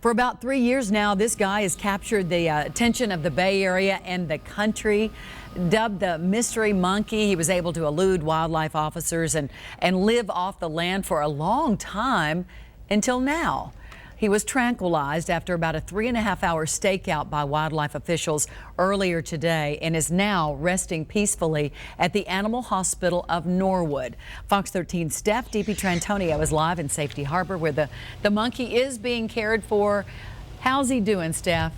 For about 3 years now, this guy has captured the attention of the Bay Area and the country. Dubbed the mystery monkey, he was able to elude wildlife officers and live off the land for a long time until now. He was tranquilized after about a 3.5-hour stakeout by wildlife officials earlier today and is now resting peacefully at the Animal Hospital of Northwood. Fox 13's Stef DiPietrantonio is live in Safety Harbor where the monkey is being cared for. How's he doing, Steph?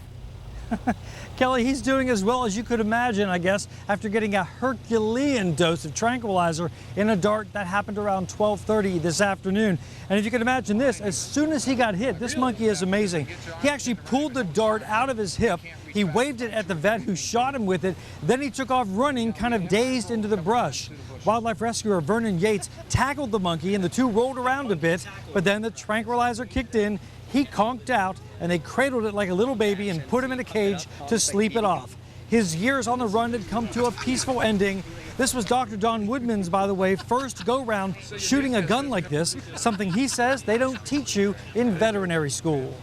Kelly, he's doing as well as you could imagine, I guess, after getting a Herculean dose of tranquilizer in a dart that happened around 12:30 this afternoon. And if you can imagine this, as soon as he got hit, this monkey is amazing. He actually pulled the dart out of his hip. He waved it at the vet who shot him with it. Then he took off running, kind of dazed, into the brush. Wildlife rescuer Vernon Yates tackled the monkey and the two rolled around a bit, but then the tranquilizer kicked in. He conked out and they cradled it like a little baby and put him in a cage to sleep it off. His years on the run had come to a peaceful ending. This was Dr. Don Woodman's, by the way, first go-round shooting a gun like this, something he says they don't teach you in veterinary school.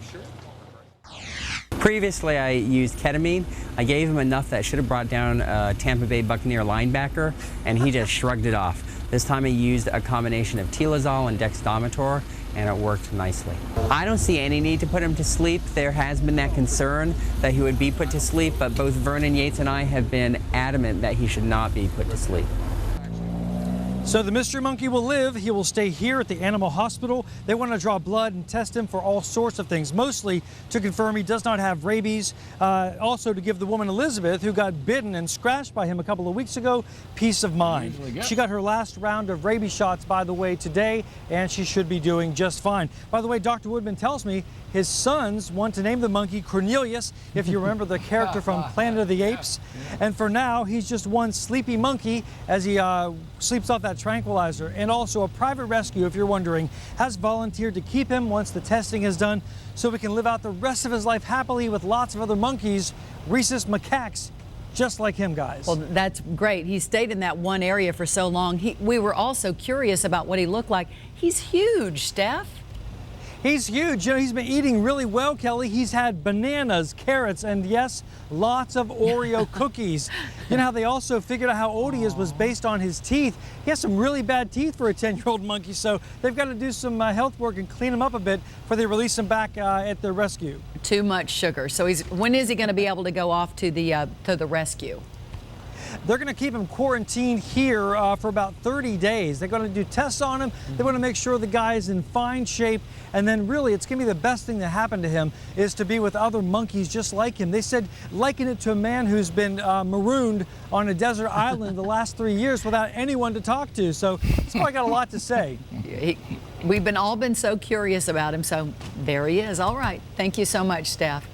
Previously, I used ketamine. I gave him enough that should have brought down a Tampa Bay Buccaneer linebacker, and he just shrugged it off. This time I used a combination of Tilazol and dexdomitor, and it worked nicely. I don't see any need to put him to sleep. There has been that concern that he would be put to sleep, but both Vernon Yates and I have been adamant that he should not be put to sleep. So the mystery monkey will live. He will stay here at the animal hospital. They want to draw blood and test him for all sorts of things, mostly to confirm he does not have rabies. Also to give the woman Elizabeth, who got bitten and scratched by him a couple of weeks ago, peace of mind. She got her last round of rabies shots, by the way, today, and she should be doing just fine. By the way, Dr. Woodman tells me his sons want to name the monkey Cornelius, if you remember the character from Planet of the Apes. And for now, he's just one sleepy monkey as he sleeps off that tranquilizer. And also a private rescue, if you're wondering, has volunteered to keep him once the testing is done so he can live out the rest of his life happily with lots of other monkeys, rhesus macaques, just like him, guys. Well, that's great. He stayed in that one area for so long. We were also curious about what he looked like. He's huge, Steph. He's huge. You know, he's been eating really well, Kelly. He's had bananas, carrots, and yes, lots of Oreo cookies. You know how they also figured out how old he is was based on his teeth. He has some really bad teeth for a 10-year-old monkey, so they've got to do some health work and clean him up a bit before they release him back at the rescue. Too much sugar. So when is he going to be able to go off to the rescue? They're going to keep him quarantined here for about 30 days. They're going to do tests on him. They want to make sure the guy is in fine shape. And then really, it's going to be the best thing that happened to him is to be with other monkeys just like him. They said liken it to a man who's been marooned on a desert island the last 3 years without anyone to talk to. So he's probably got a lot to say. We've all been so curious about him. So there he is. All right. Thank you so much, Steph.